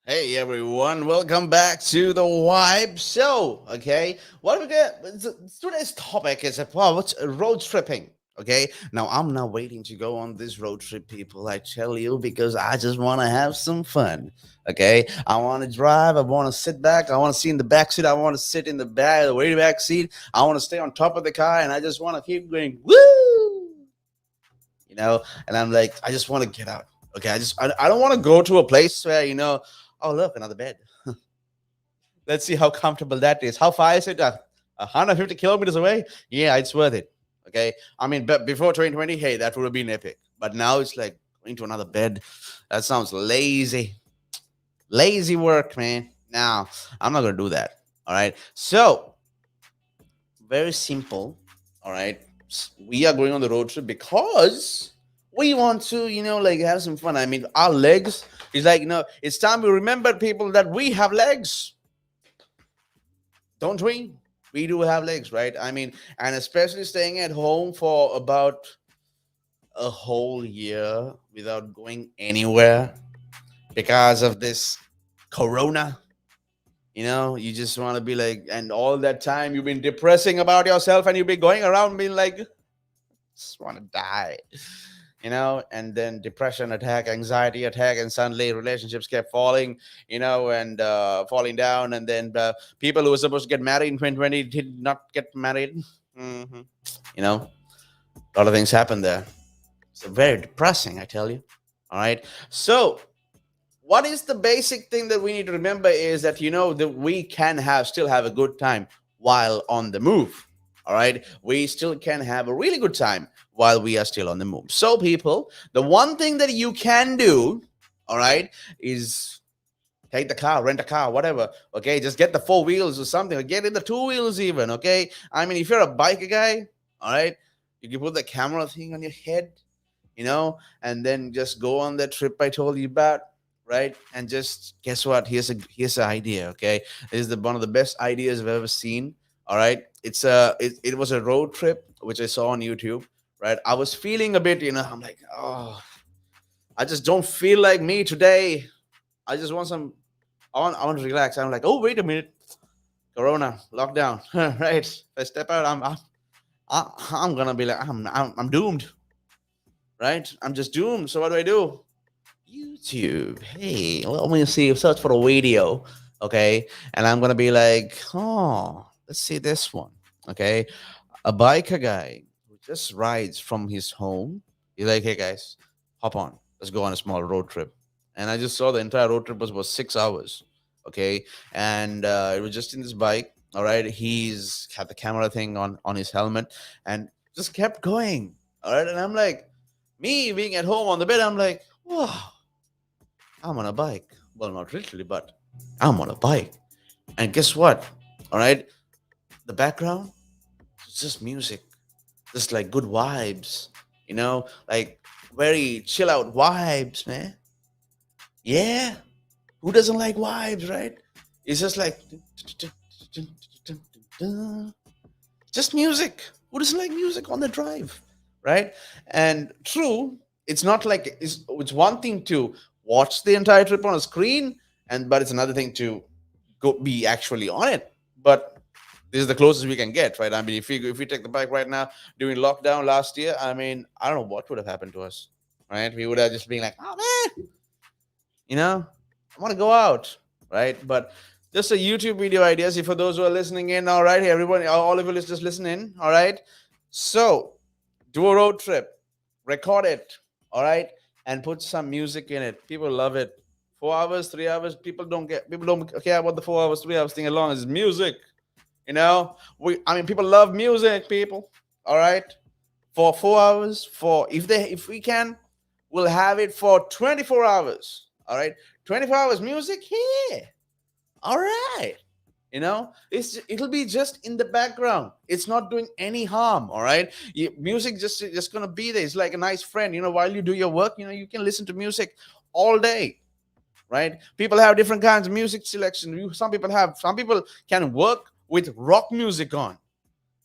Hey everyone, welcome back to the Vibe Show. Okay, what we get today's topic is about road tripping. Okay, now I'm not waiting to go on this road trip, people. I tell you, because I just want to have some fun. Okay, I want to drive. I want to sit back. I want to sit in the back seat. I want to sit in the back, the way back seat. I want to stay on top of the car, and I just want to keep going. Woo! And I'm like, I just want to get out. Okay, I don't want to go to a place where oh look, another bed. Let's see how comfortable that is. How far is it? 150 kilometers away? Yeah, it's worth it. Okay, I mean, but before 2020, hey, that would have been epic. But now it's like going to another bed. That sounds lazy. Lazy work, man. Now I'm not gonna do that. All right. So very simple. All right. We are going on the road trip because we want to, like have some fun. I mean, our legs is like, it's time we remember, people, that we have legs, don't we? We do have legs, right? I mean, and especially staying at home for about a whole year without going anywhere because of this corona. You just want to be like, and all that time you've been depressing about yourself and you've been going around being like, just want to die, and then depression attack, anxiety attack, and suddenly relationships kept falling, and falling down, and then people who were supposed to get married in 2020 did not get married. hmm a lot of things happened there. It's very depressing, I tell you. All right, so what is the basic thing that we need to remember is that that we can still have a good time while on the move. All right, we still can have a really good time while we are still on the move. So people, the one thing that you can do, all right, is take the car, rent a car, whatever. Okay, just get the four wheels or something, or get in the two wheels even. Okay, I mean, if you're a biker guy, all right, you can put the camera thing on your head, and then just go on that trip I told you about, right? And just guess what? Here's an idea. Okay, this is one of the best ideas I've ever seen. All right, it was a road trip which I saw on YouTube. Right, I was feeling a bit, I'm like, oh, I just don't feel like me today. I just want some. I want to relax. I'm like, oh, wait a minute, Corona lockdown. Right, if I step out, I'm gonna be like, I'm doomed. Right, I'm just doomed. So what do I do? YouTube. Hey, let me see. Search for a video. Okay. And I'm going to be like, oh, let's see this one. Okay. A biker guy who just rides from his home. He's like, hey, guys, hop on. Let's go on a small road trip. And I just saw the entire road trip was 6 hours. Okay. And it was just in this bike. All right. He's had the camera thing on his helmet and just kept going. All right. And I'm like, me being at home on the bed, I'm like, wow, I'm on a bike. Well, not literally, but I'm on a bike. And guess what? All right. The background, it's just music, just like good vibes, like very chill out vibes, man. Yeah. Who doesn't like vibes, right? It's just like just music. Who doesn't like music on the drive, right? And true, it's not like it's one thing to watch the entire trip on a screen, but it's another thing to go be actually on it. But this is the closest we can get, right? I mean, if we take the bike right now during lockdown last year, I mean, I don't know what would have happened to us, right? We would have just been like, oh man, I want to go out, right? But just a YouTube video ideas. For those who are listening in, all right, hey, everyone, all of you, let's just listen in, all right? So do a road trip, record it, all right, and put some music in it. People love it. 4 hours, 3 hours, people don't care about the 4 hours, 3 hours thing as long as it's music. I mean, people love music, people. All right, for 4 hours, for if we can, we'll have it for 24 hours. All right, 24 hours music here. All right, it'll be just in the background. It's not doing any harm. All right, music just gonna be there. It's like a nice friend. While you do your work, you can listen to music all day, right? People have different kinds of music selection. Some people can work with rock music on,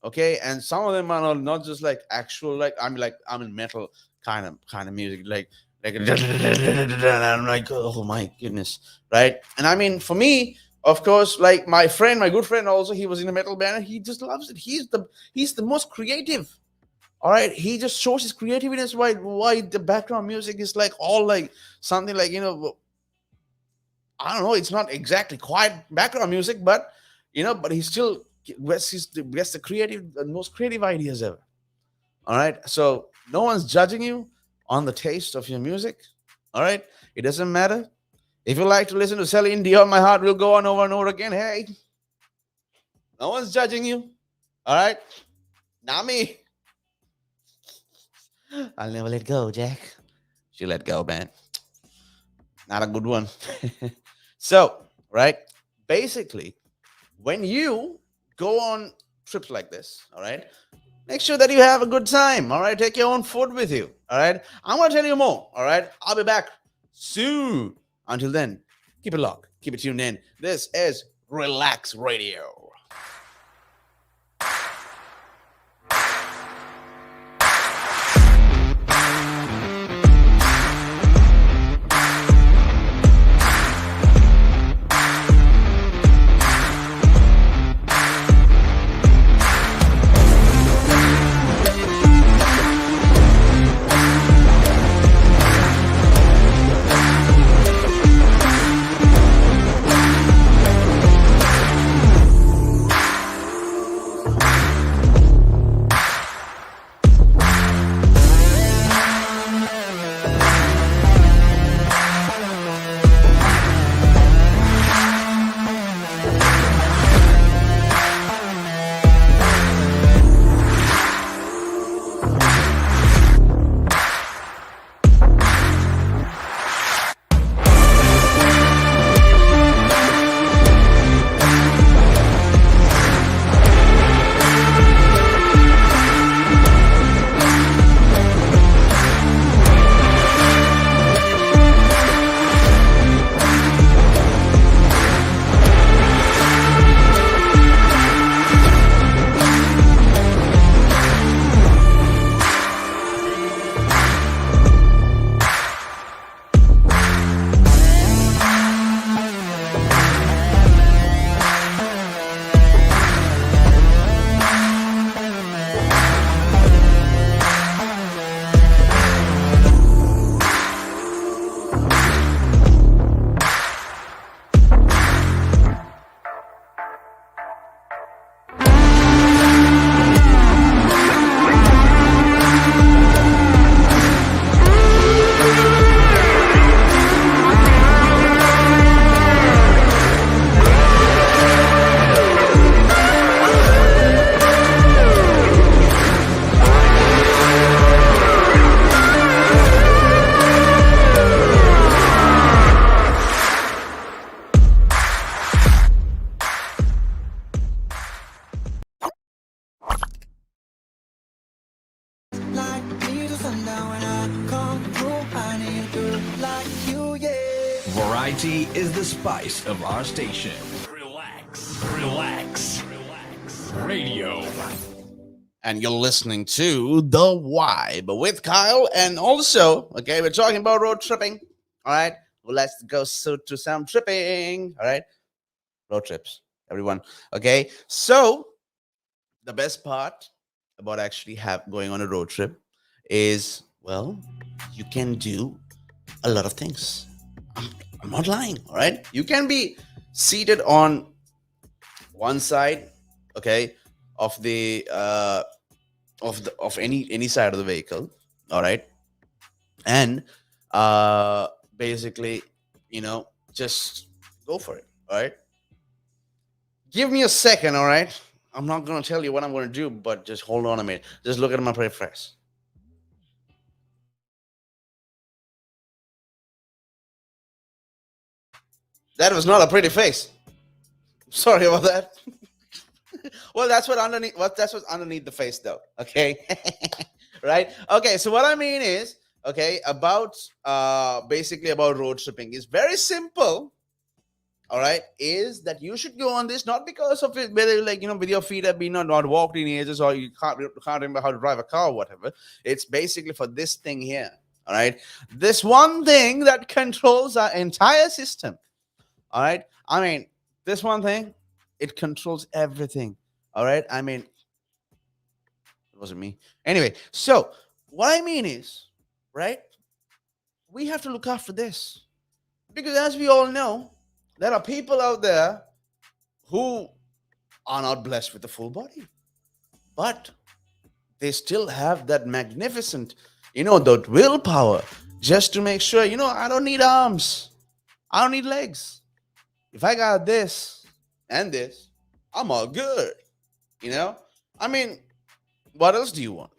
okay, and some of them are not just like actual, like, I mean, metal kind of music, like like, and I'm like, oh my goodness, right? And I mean, for me, of course, like my friend, my good friend, also he was in a metal band, and he just loves it. He's the most creative. All right, he just shows his creativity. That's why the background music is like all like something like I don't know. It's not exactly quiet background music, but he still gets the creative, the most creative ideas ever. All right. So no one's judging you on the taste of your music. All right. It doesn't matter. If you like to listen to Celine Dion, My Heart Will Go On over and over again. Hey, no one's judging you. All right. Not me. I'll never let go, Jack. She let go, man. Not a good one. So, right. Basically, when you go on trips like this, all right, make sure that you have a good time. All right. Take your own food with you. All right. I'm going to tell you more. All right. I'll be back soon. Until then, keep it locked. Keep it tuned in. This is Relax Radio. Variety is the spice of our station. Relax, relax, relax. Radio. And you're listening to The Why, but with Kyle. And also, okay, we're talking about road tripping. All right. Well, let's go to some tripping. All right. Road trips, everyone. Okay. So, the best part about actually going on a road trip is, well, you can do a lot of things. I'm not lying. All right. You can be seated on one side, okay, of the of any side of the vehicle, all right, and basically, just go for it. All right. Give me a second. All right. I'm not gonna tell you what I'm gonna do, but just hold on a minute. Just look at my preference. That was not a pretty face. Sorry about that. Well, that's what's underneath the face, though. Okay, right? Okay, so what I mean is, okay, about basically about road tripping is very simple. All right, is that you should go on this not because of it, whether like with your feet have been not walked in ages or you can't remember how to drive a car or whatever. It's basically for this thing here. All right. This one thing that controls our entire system. All right. I mean, this one thing, it controls everything. All right. I mean, it wasn't me. Anyway, so what I mean is, right, we have to look after this. Because as we all know, there are people out there who are not blessed with a full body, but they still have that magnificent, that willpower just to make sure, I don't need arms, I don't need legs. If I got this and this, I'm all good. You know, I mean, what else do you want?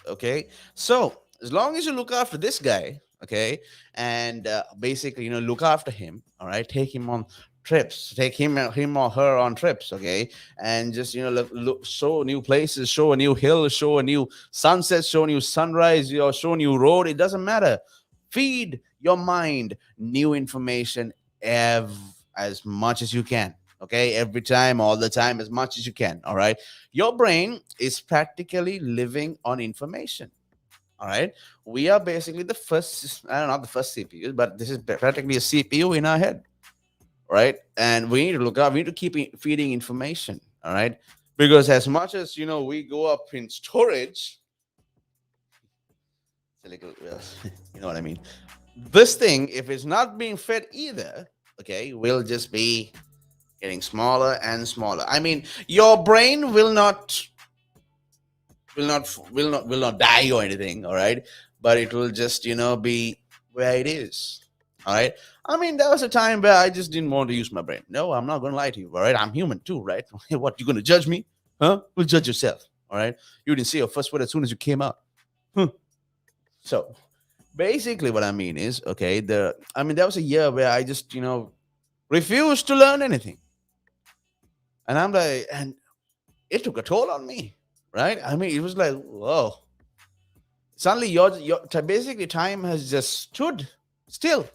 Okay, so as long as you look after this guy, okay, and basically look after him, all right, take him on trips, take him or her on trips, okay, and just look, show new places, show a new hill, show a new sunset, show a new sunrise, show a new road. It doesn't matter. Feed your mind new information as much as you can, okay, every time, all the time, as much as you can. All right, your brain is practically living on information. All right, we are basically the first, I don't know, not the first CPU, but this is practically a CPU in our head, right? And we need to look up, we need to keep feeding information, all right? Because as much as we go up in storage, well, you know what I mean. This thing, if it's not being fed either, okay, will just be getting smaller and smaller. I mean, your brain will not die or anything, all right, but it will just be where it is. All right, I mean, there was a time where I just didn't want to use my brain. No, I'm not going to lie to you. All right, I'm human too, right? What, you going to judge me? Huh? Well, judge yourself. All right, you didn't say your first word as soon as you came out. Huh. So basically what I mean is, okay, there was a year where I just refused to learn anything. And I'm like, and it took a toll on me, right? I mean, it was like, whoa. Suddenly, basically time has just stood still.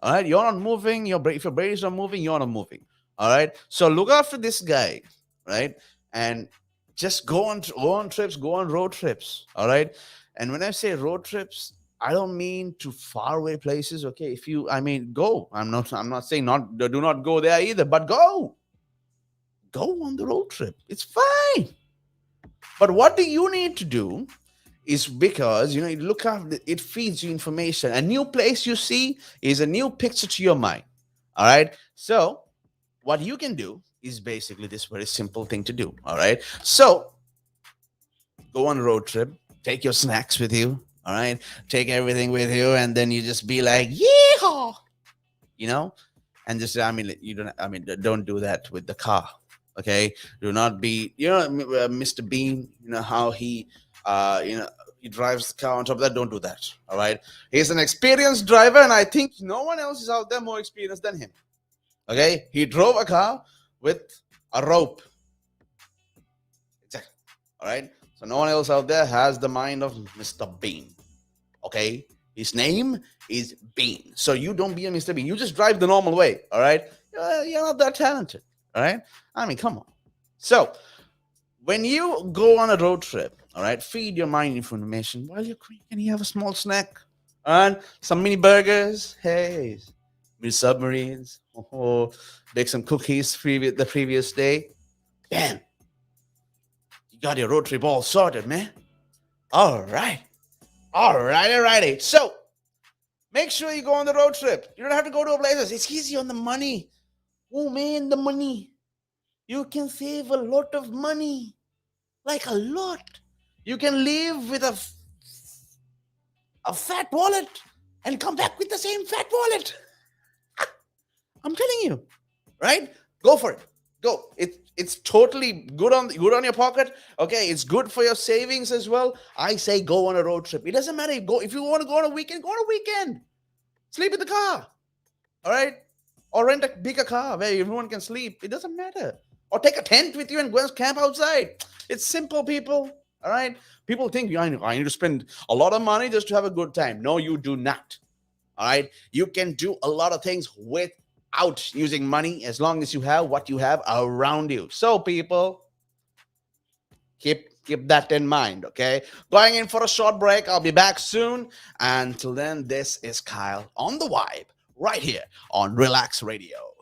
All right, you're not moving. If your brain is not moving, you're not moving. All right, so look after this guy, right? And just go on trips, go on road trips. All right, and when I say road trips, I don't mean to faraway places. Okay, I mean, go. I'm not saying not do not go there either, but go on the road trip. It's fine. But what do you need to do is, because you look after it, feeds you information. A new place you see is a new picture to your mind. All right. So what you can do is basically this very simple thing to do. All right. So go on a road trip, take your snacks with you. All right. Take everything with you, and then you just be like, yeehaw, you know, and just, don't do that with the car. Okay. Do not be, Mr. Bean, how he drives the car on top of that. Don't do that. All right. He's an experienced driver, and I think no one else is out there more experienced than him. Okay. He drove a car with a rope. Exactly. All right. So no one else out there has the mind of Mr. Bean. Okay. His name is Bean. So you don't be a Mr. Bean. You just drive the normal way. All right. You're not that talented. All right. I mean, come on. So when you go on a road trip, all right, feed your mind information while you're can you have a small snack and some mini burgers. Hey, mini submarines. Oh, bake some cookies the previous day. Bam. You got your road trip all sorted, man. All right. All right. All righty. So make sure you go on the road trip. You don't have to go to a place. It's easy on the money. Oh, man, the money. You can save a lot of money. Like a lot. You can live with a fat wallet and come back with the same fat wallet. I'm telling you, right? Go for it. Go. It's totally good on your pocket. Okay, it's good for your savings as well. I say go on a road trip. It doesn't matter. If you want to go on a weekend, go on a weekend. Sleep in the car. All right? Or rent a bigger car where everyone can sleep. It doesn't matter. Or take a tent with you and go and camp outside. It's simple, people. All right? People think I need to spend a lot of money just to have a good time. No, you do not. All right? You can do a lot of things without using money as long as you have what you have around you. So, people, keep Keep that in mind, okay? Going in for a short break. I'll be back soon. Until then, this is Kyle on the Vibe right here on Relax Radio.